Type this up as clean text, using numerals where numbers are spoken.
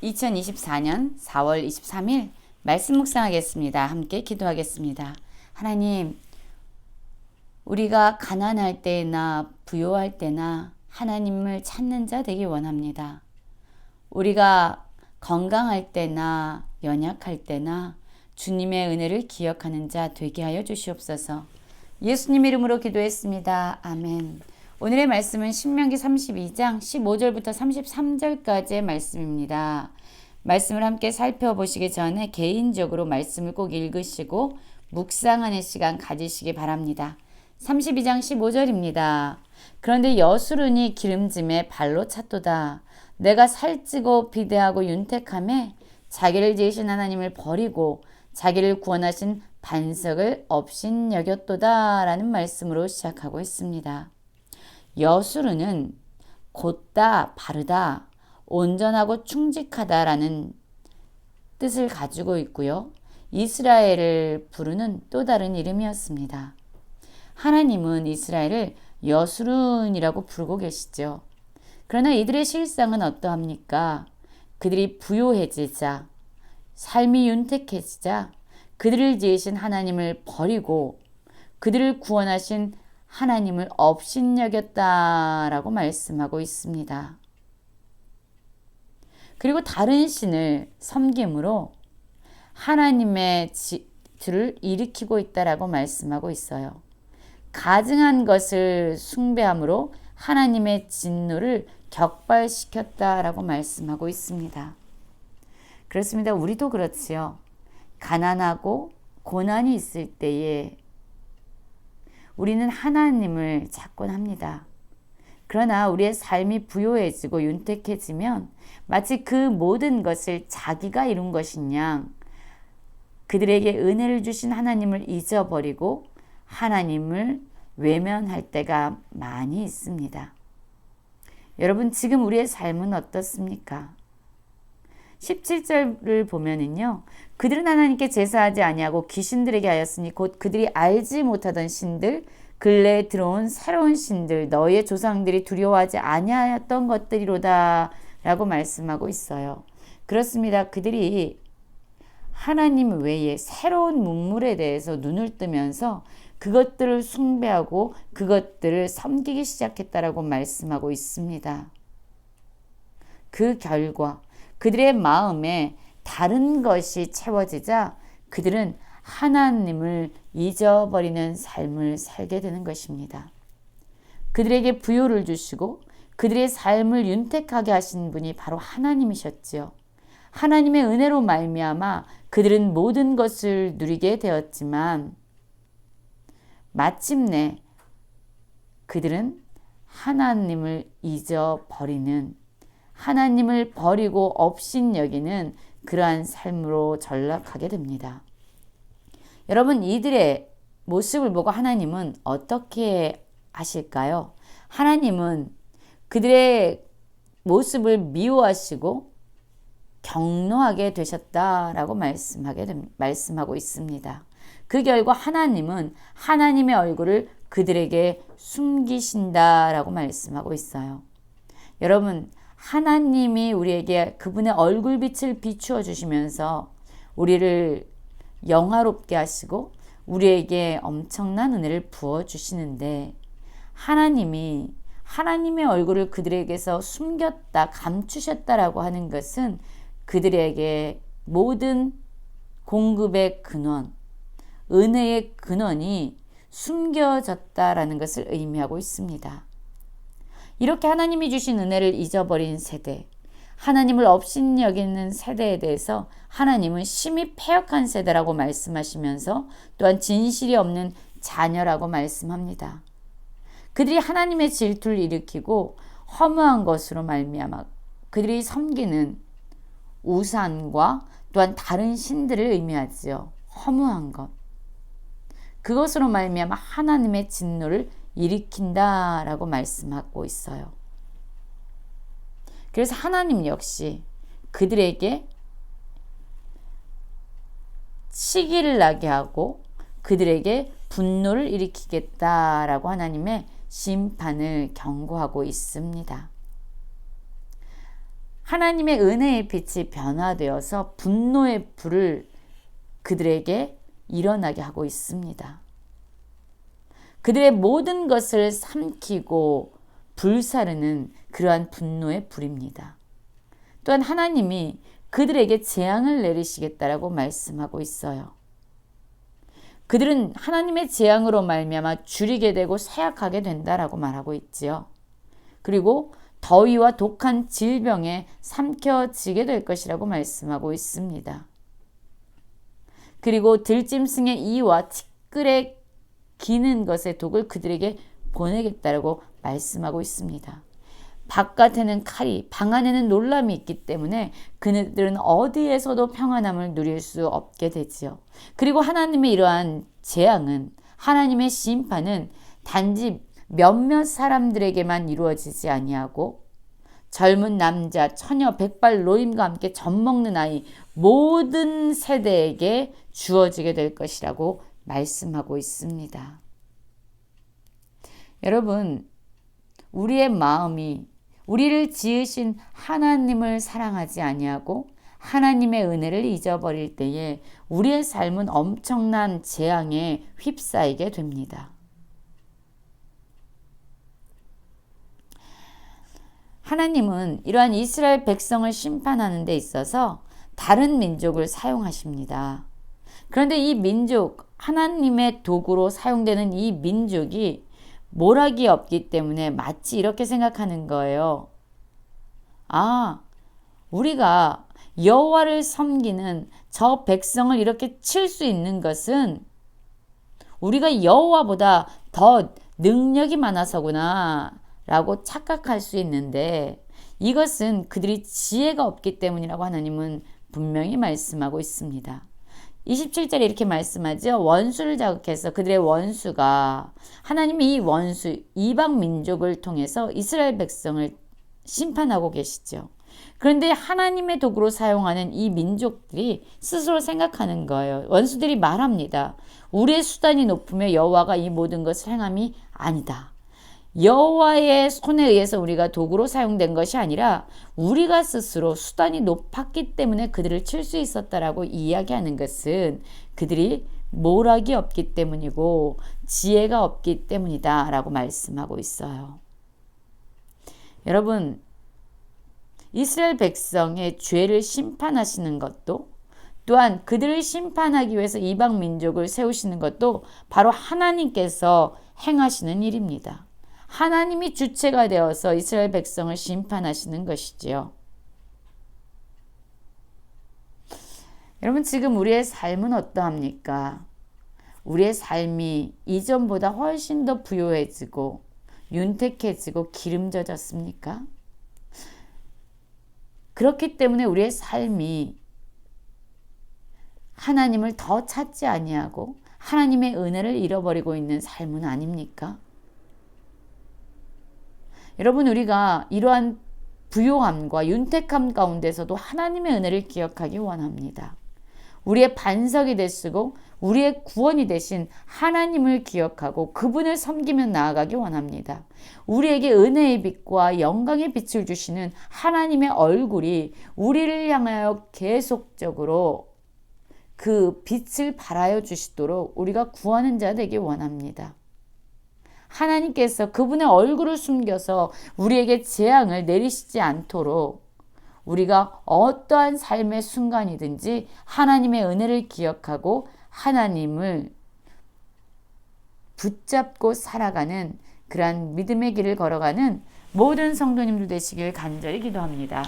2024년 4월 23일 말씀 묵상하겠습니다. 함께 기도하겠습니다. 하나님, 우리가 가난할 때나 부요할 때나 하나님을 찾는 자 되기 원합니다. 우리가 건강할 때나 연약할 때나 주님의 은혜를 기억하는 자 되게 하여 주시옵소서. 예수님 이름으로 기도했습니다. 아멘. 오늘의 말씀은 신명기 32장 15절부터 33절까지의 말씀입니다. 말씀을 함께 살펴보시기 전에 개인적으로 말씀을 꼭 읽으시고 묵상하는 시간 가지시기 바랍니다. 32장 15절입니다. 그런데 여수론이 기름짐에 발로 찼도다. 내가 살찌고 비대하고 윤택함에 자기를 지으신 하나님을 버리고 자기를 구원하신 반석을 업신여겼도다 라는 말씀으로 시작하고 있습니다. 여수르는 곧다, 바르다, 온전하고 충직하다라는 뜻을 가지고 있고요. 이스라엘을 부르는 또 다른 이름이었습니다. 하나님은 이스라엘을 여수른이라고 부르고 계시죠. 그러나 이들의 실상은 어떠합니까? 그들이 부요해지자, 삶이 윤택해지자 그들을 지으신 하나님을 버리고 그들을 구원하신 하나님을 업신여겼다라고 말씀하고 있습니다. 그리고 다른 신을 섬김으로 하나님의 질투를 일으키고 있다라고 말씀하고 있어요. 가증한 것을 숭배함으로 하나님의 진노를 격발시켰다라고 말씀하고 있습니다. 그렇습니다. 우리도 그렇지요. 가난하고 고난이 있을 때에 우리는 하나님을 찾곤 합니다. 그러나 우리의 삶이 부요해지고 윤택해지면 마치 그 모든 것을 자기가 이룬 것인 양 그들에게 은혜를 주신 하나님을 잊어버리고 하나님을 외면할 때가 많이 있습니다. 여러분, 지금 우리의 삶은 어떻습니까? 17절을 보면은요. 그들은 하나님께 제사하지 아니하고 귀신들에게 하였으니 곧 그들이 알지 못하던 신들 근래에 들어온 새로운 신들 너희의 조상들이 두려워하지 아니하였던 것들이로다 라고 말씀하고 있어요. 그렇습니다. 그들이 하나님 외에 새로운 문물에 대해서 눈을 뜨면서 그것들을 숭배하고 그것들을 섬기기 시작했다라고 말씀하고 있습니다. 그 결과 그들의 마음에 다른 것이 채워지자 그들은 하나님을 잊어버리는 삶을 살게 되는 것입니다. 그들에게 부요를 주시고 그들의 삶을 윤택하게 하신 분이 바로 하나님이셨지요. 하나님의 은혜로 말미암아 그들은 모든 것을 누리게 되었지만 마침내 그들은 하나님을 잊어버리는 하나님을 버리고 업신여기는 그러한 삶으로 전락하게 됩니다. 여러분, 이들의 모습을 보고 하나님은 어떻게 하실까요? 하나님은 그들의 모습을 미워하시고 경노하게 되셨다라고 말씀하고 있습니다. 그 결과 하나님은 하나님의 얼굴을 그들에게 숨기신다라고 말씀하고 있어요. 여러분, 하나님이 우리에게 그분의 얼굴빛을 비추어 주시면서 우리를 영화롭게 하시고 우리에게 엄청난 은혜를 부어 주시는데 하나님이 하나님의 얼굴을 그들에게서 숨겼다, 감추셨다라고 하는 것은 그들에게 모든 공급의 근원, 은혜의 근원이 숨겨졌다라는 것을 의미하고 있습니다. 이렇게 하나님이 주신 은혜를 잊어버린 세대, 하나님을 업신여기는 세대에 대해서 하나님은 심히 패역한 세대라고 말씀하시면서 또한 진실이 없는 자녀라고 말씀합니다. 그들이 하나님의 질투를 일으키고 허무한 것으로 말미암아 그들이 섬기는 우상과 또한 다른 신들을 의미하지요. 허무한 것. 그것으로 말미암아 하나님의 진노를 일으킨다라고 말씀하고 있어요. 그래서 하나님 역시 그들에게 시기를 나게 하고 그들에게 분노를 일으키겠다라고 하나님의 심판을 경고하고 있습니다. 하나님의 은혜의 빛이 변화되어서 분노의 불을 그들에게 일어나게 하고 있습니다. 그들의 모든 것을 삼키고 불사르는 그러한 분노의 불입니다. 또한 하나님이 그들에게 재앙을 내리시겠다라고 말씀하고 있어요. 그들은 하나님의 재앙으로 말미암아 줄이게 되고 쇠약하게 된다라고 말하고 있지요. 그리고 더위와 독한 질병에 삼켜지게 될 것이라고 말씀하고 있습니다. 그리고 들짐승의 이와 티끌에 기는 것의 독을 그들에게 보내겠다라고 말씀하고 있습니다. 바깥에는 칼이, 방 안에는 놀람이 있기 때문에 그들은 어디에서도 평안함을 누릴 수 없게 되지요. 그리고 하나님의 이러한 재앙은, 하나님의 심판은 단지 몇몇 사람들에게만 이루어지지 아니하고 젊은 남자, 처녀, 백발, 노인과 함께 젖먹는 아이 모든 세대에게 주어지게 될 것이라고 말씀하고 있습니다. 여러분, 우리의 마음이 우리를 지으신 하나님을 사랑하지 아니하고 하나님의 은혜를 잊어버릴 때에 우리의 삶은 엄청난 재앙에 휩싸이게 됩니다. 하나님은 이러한 이스라엘 백성을 심판하는 데 있어서 다른 민족을 사용하십니다. 그런데 이 민족, 하나님의 도구로 사용되는 이 민족이 모락이 없기 때문에 마치 이렇게 생각하는 거예요. 아, 우리가 여호와를 섬기는 저 백성을 이렇게 칠 수 있는 것은 우리가 여호와보다 더 능력이 많아서구나 라고 착각할 수 있는데, 이것은 그들이 지혜가 없기 때문이라고 하나님은 분명히 말씀하고 있습니다. 27절에 이렇게 말씀하죠. 원수를 자극해서 그들의 원수가, 하나님이 이 원수, 이방 민족을 통해서 이스라엘 백성을 심판하고 계시죠. 그런데 하나님의 도구로 사용하는 이 민족들이 스스로 생각하는 거예요. 원수들이 말합니다. 우리의 수단이 높으며 여호와가 이 모든 것을 행함이 아니다. 여호와의 손에 의해서 우리가 도구로 사용된 것이 아니라 우리가 스스로 수단이 높았기 때문에 그들을 칠 수 있었다라고 이야기하는 것은 그들이 모락이 없기 때문이고 지혜가 없기 때문이다 라고 말씀하고 있어요. 여러분, 이스라엘 백성의 죄를 심판하시는 것도, 또한 그들을 심판하기 위해서 이방 민족을 세우시는 것도 바로 하나님께서 행하시는 일입니다. 하나님이 주체가 되어서 이스라엘 백성을 심판하시는 것이지요. 여러분, 지금 우리의 삶은 어떠합니까? 우리의 삶이 이전보다 훨씬 더 부요해지고 윤택해지고 기름져졌습니까? 그렇기 때문에 우리의 삶이 하나님을 더 찾지 아니하고 하나님의 은혜를 잃어버리고 있는 삶은 아닙니까? 여러분, 우리가 이러한 부요함과 윤택함 가운데서도 하나님의 은혜를 기억하기 원합니다. 우리의 반석이 되시고 우리의 구원이 되신 하나님을 기억하고 그분을 섬기며 나아가기 원합니다. 우리에게 은혜의 빛과 영광의 빛을 주시는 하나님의 얼굴이 우리를 향하여 계속적으로 그 빛을 발하여 주시도록 우리가 구하는 자 되기 원합니다. 하나님께서 그분의 얼굴을 숨겨서 우리에게 재앙을 내리시지 않도록 우리가 어떠한 삶의 순간이든지 하나님의 은혜를 기억하고 하나님을 붙잡고 살아가는 그러한 믿음의 길을 걸어가는 모든 성도님들 되시길 간절히 기도합니다.